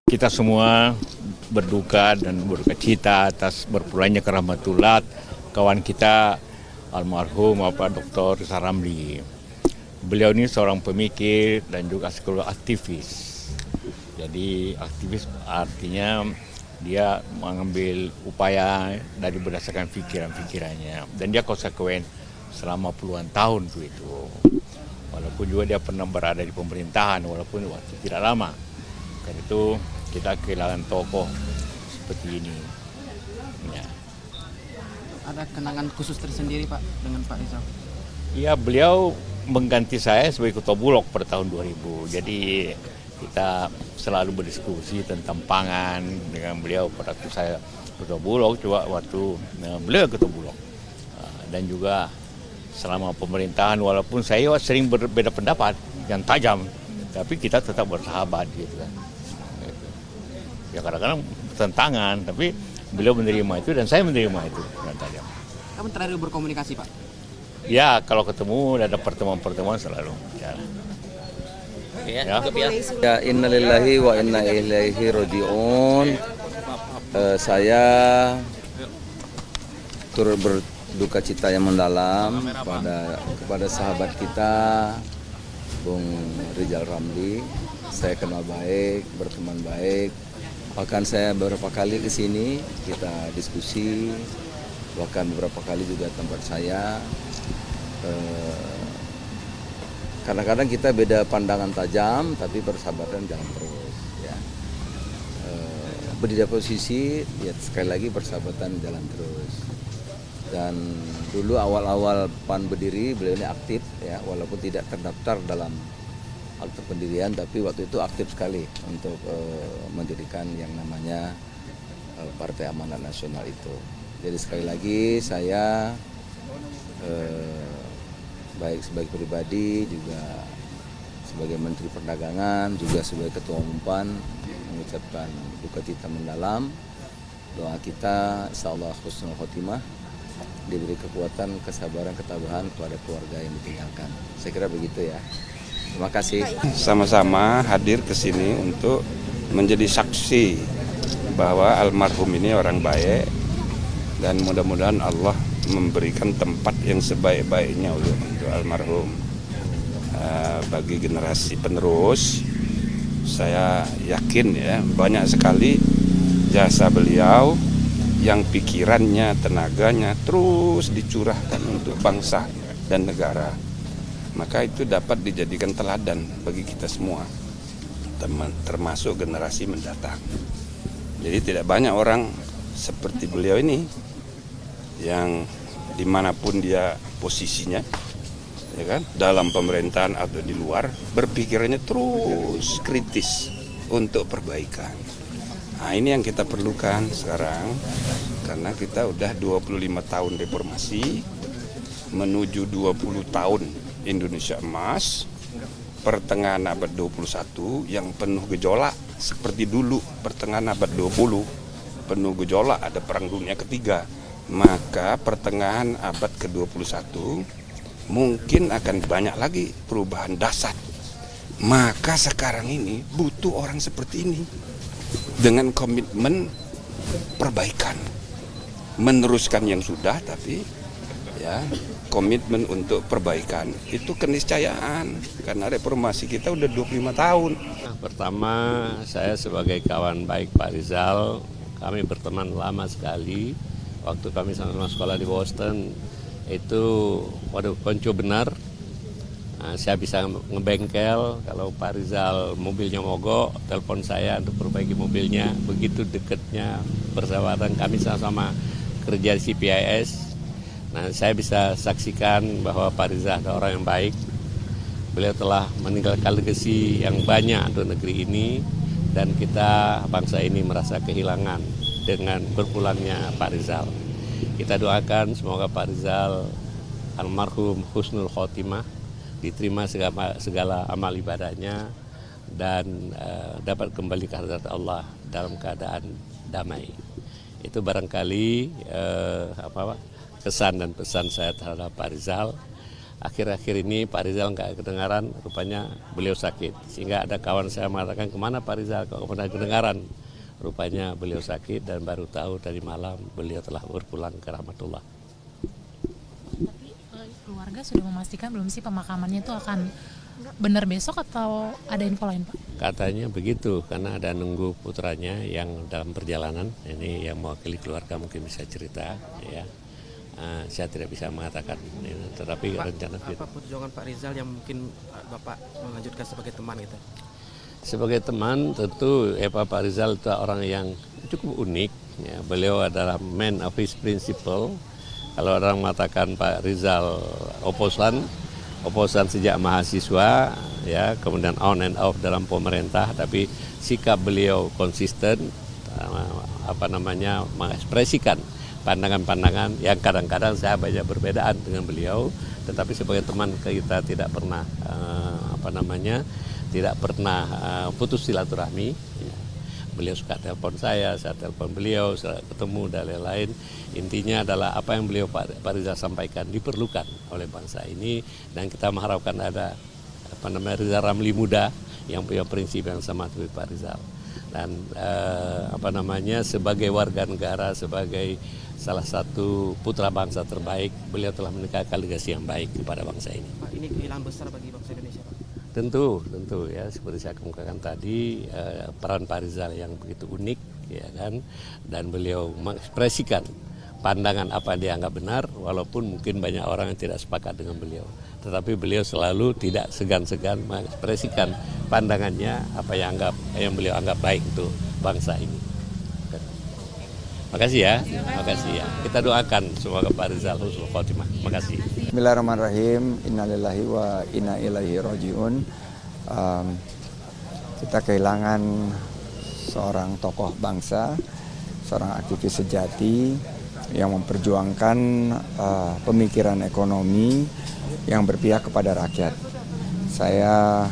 Kita semua berduka dan berduka cita atas berpulangnya ke rahmatullah kawan kita almarhum Bapak Dr. Rizal Ramli. Beliau ini seorang pemikir dan juga sekaligus aktivis. Jadi aktivis artinya dia mengambil upaya dari berdasarkan pikiran-pikirannya dan dia konsekuen selama puluhan tahun itu. Walaupun juga dia pernah berada di pemerintahan walaupun waktu tidak lama. Karena itu kita kehilangan tokoh seperti ini. Ya. Ada kenangan khusus tersendiri Pak dengan Pak Rizal? Ya, beliau mengganti saya sebagai ketua Bulog pada tahun 2000. Jadi kita selalu berdiskusi tentang pangan dengan beliau pada waktu saya ketua Bulog, juga waktu beliau ketua Bulog. Dan juga selama pemerintahan walaupun saya sering berbeda pendapat yang tajam, tapi kita tetap bersahabat gitu kan. Ya kadang-kadang tentangan, tapi beliau menerima itu dan saya menerima itu dengan tajam. Kapan terakhir berkomunikasi Pak? Ya kalau ketemu ada pertemuan-pertemuan selalu. Ya. Ya, innalillahi wa inna ilaihi raji'un. Saya turut berduka cita yang mendalam kepada sahabat kita Bung Rizal Ramli. Saya kenal baik, berteman baik. Bahkan saya beberapa kali ke sini kita diskusi, bahkan beberapa kali juga tempat saya. Kadang-kadang kita beda pandangan tajam, tapi persahabatan jalan terus. Ya. Beda posisi, ya sekali lagi persahabatan jalan terus. Dan dulu awal-awal PAN berdiri, beliau ini aktif, ya, walaupun tidak terdaftar dalam akte pendirian, tapi waktu itu aktif sekali untuk mendirikan yang namanya Partai Amanat Nasional itu. Jadi sekali lagi saya baik sebagai pribadi juga sebagai Menteri Perdagangan juga sebagai Ketua Umum PAN mengucapkan duka cita mendalam. Doa kita insyaallah husnul khotimah, diberi kekuatan, kesabaran, ketabahan kepada keluarga yang ditinggalkan. Saya kira begitu ya. Terima kasih. Sama-sama hadir ke sini untuk menjadi saksi bahwa almarhum ini orang baik dan mudah-mudahan Allah memberikan tempat yang sebaik-baiknya untuk almarhum. Bagi generasi penerus, saya yakin ya banyak sekali jasa beliau yang pikirannya, tenaganya terus dicurahkan untuk bangsa dan negara. Maka itu dapat dijadikan teladan bagi kita semua, termasuk generasi mendatang. Jadi tidak banyak orang seperti beliau ini yang dimanapun dia posisinya, ya kan, dalam pemerintahan atau di luar, berpikirannya terus kritis untuk perbaikan. Nah ini yang kita perlukan sekarang, karena kita udah 25 tahun reformasi, menuju 20 tahun Indonesia emas, pertengahan abad 21 yang penuh gejolak seperti dulu pertengahan abad 20 penuh gejolak, ada perang dunia ketiga. Maka pertengahan abad ke-21 mungkin akan banyak lagi perubahan dasar. Maka sekarang ini butuh orang seperti ini dengan komitmen perbaikan, meneruskan yang sudah, tapi ya komitmen untuk perbaikan itu keniscayaan, karena reformasi kita udah 25 tahun. Pertama, saya sebagai kawan baik Pak Rizal, kami berteman lama sekali. Waktu kami sama-sama sekolah di Boston, itu waduh konco benar. Nah, saya bisa ngebengkel kalau Pak Rizal mobilnya mogok, telepon saya untuk perbaiki mobilnya. Begitu dekatnya persahabatan kami sama-sama kerja di CPIS. Nah, saya bisa saksikan bahwa Pak Rizal adalah orang yang baik. Beliau telah meninggalkan legasi yang banyak untuk negeri ini, dan kita bangsa ini merasa kehilangan dengan berpulangnya Pak Rizal. Kita doakan semoga Pak Rizal almarhum husnul khotimah, diterima segala amal ibadahnya, dan dapat kembali ke hadirat Allah dalam keadaan damai. Itu barangkali kesan dan pesan saya terhadap Pak Rizal. akhir-akhir ini Pak Rizal nggak kedengaran, rupanya beliau sakit. Sehingga ada kawan saya mengatakan, kemana Pak Rizal kok pernah kedengaran? Rupanya beliau sakit dan baru tahu tadi malam beliau telah berpulang ke rahmatullah. Tapi keluarga sudah memastikan belum sih pemakamannya itu akan benar besok atau ada info lain, Pak? Katanya begitu, karena ada nunggu putranya yang dalam perjalanan. Ini yang mewakili keluarga mungkin bisa cerita, ya. Saya tidak bisa mengatakan, ya, tetapi Pak, rencana apa perjuangan Pak Rizal yang mungkin Bapak melanjutkan sebagai teman gitu? sebagai teman tentu Pak Rizal itu orang yang cukup unik. Ya. Beliau adalah man of his principle. Kalau orang mengatakan Pak Rizal oposan sejak mahasiswa, ya, kemudian on and off dalam pemerintah, tapi sikap beliau konsisten, mengekspresikan pandangan-pandangan yang kadang-kadang saya banyak berbedaan dengan beliau, tetapi sebagai teman kita tidak pernah putus silaturahmi. Ya. Beliau suka telepon saya telepon beliau, saya ketemu dan lain-lain. Intinya adalah apa yang beliau Pak Rizal sampaikan diperlukan oleh bangsa ini, dan kita mengharapkan ada Rizal Ramli muda yang punya prinsip yang sama seperti Pak Rizal. Dan sebagai warga negara, sebagai salah satu putra bangsa terbaik, beliau telah meninggalkan legasi yang baik kepada bangsa ini. Pak, ini kehilangan besar bagi bangsa Indonesia, Pak. Tentu ya, seperti saya kemukakan tadi, peran Pak Rizal yang begitu unik, ya kan, dan beliau mengekspresikan pandangan apa yang dianggap benar, walaupun mungkin banyak orang yang tidak sepakat dengan beliau. Tetapi beliau selalu tidak segan-segan mengekspresikan pandangannya, apa yang beliau anggap baik untuk bangsa ini. Makasih ya. Kita doakan semoga Pak Rizal husnul khotimah. Makasih. Bismillahirrahmanirrahim. Innalillahi wa inna ilaihi rajiun. Kita kehilangan seorang tokoh bangsa, seorang aktivis sejati yang memperjuangkan pemikiran ekonomi yang berpihak kepada rakyat. Saya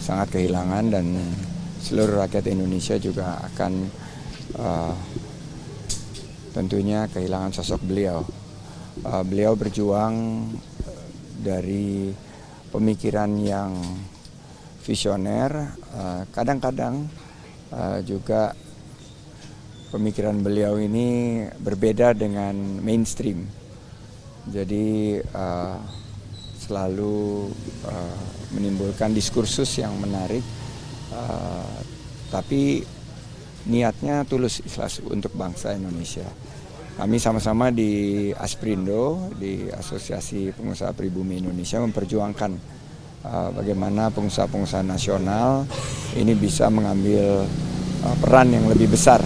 sangat kehilangan, dan seluruh rakyat Indonesia juga akan tentunya kehilangan sosok beliau. Beliau berjuang dari pemikiran yang visioner, kadang-kadang juga pemikiran beliau ini berbeda dengan mainstream. Jadi selalu menimbulkan diskursus yang menarik, tapi niatnya tulus ikhlas untuk bangsa Indonesia. Kami sama-sama di Asprindo, di Asosiasi Pengusaha Pribumi Indonesia, memperjuangkan bagaimana pengusaha-pengusaha nasional ini bisa mengambil peran yang lebih besar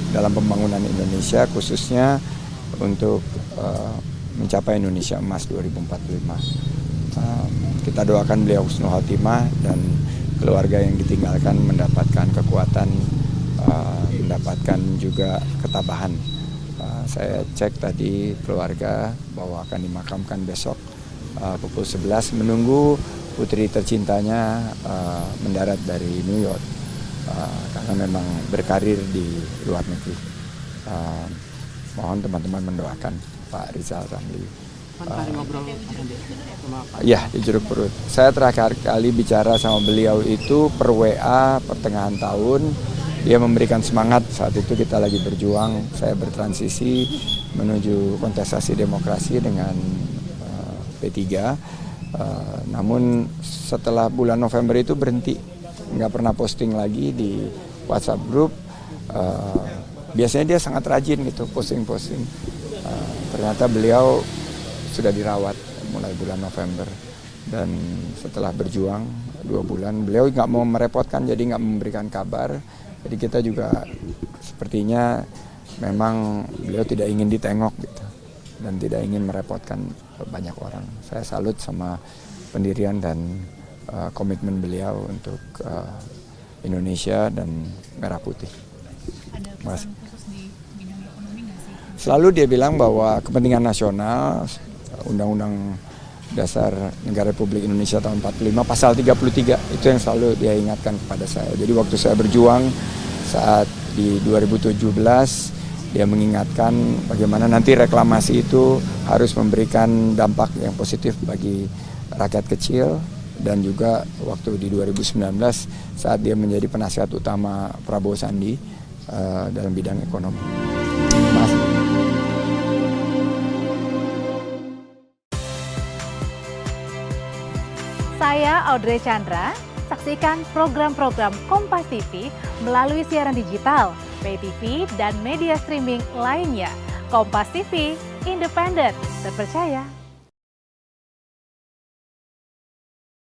dalam pembangunan Indonesia, khususnya untuk mencapai Indonesia Emas 2045. Kita doakan beliau husnul khotimah dan keluarga yang ditinggalkan mendapatkan kekuatan, mendapatkan juga ketabahan. Saya cek tadi keluarga bahwa akan dimakamkan besok pukul 11, menunggu putri tercintanya mendarat dari New York karena memang berkarir di luar negeri. Mohon teman-teman mendoakan Pak Rizal Ramli. Ya, di Jeruk Perut. Saya terakhir kali bicara sama beliau itu per WA pertengahan tahun. Dia memberikan semangat, saat itu kita lagi berjuang, saya bertransisi menuju kontestasi demokrasi dengan P3. Namun setelah bulan November itu berhenti, nggak pernah posting lagi di WhatsApp group. Biasanya dia sangat rajin gitu posting-posting. Ternyata beliau sudah dirawat mulai bulan November, dan setelah berjuang 2 bulan beliau nggak mau merepotkan, jadi nggak memberikan kabar. Jadi kita juga sepertinya memang beliau tidak ingin ditengok gitu, dan tidak ingin merepotkan banyak orang. Saya salut sama pendirian dan komitmen beliau untuk Indonesia dan Merah Putih. Ada pesan khusus di bidang ekonomi nggak sih? Selalu dia bilang bahwa kepentingan nasional, Undang-Undang Dasar Negara Republik Indonesia tahun 45 pasal 33 itu yang selalu dia ingatkan kepada saya. Jadi waktu saya berjuang saat di 2017 Dia mengingatkan bagaimana nanti reklamasi itu harus memberikan dampak yang positif bagi rakyat kecil, dan juga waktu di 2019 saat dia menjadi penasihat utama Prabowo Sandi dalam bidang ekonomi. Terima kasih. Saya Audrey Chandra. Saksikan program-program Kompas TV melalui siaran digital, pay TV, dan media streaming lainnya. Kompas TV, independen, terpercaya,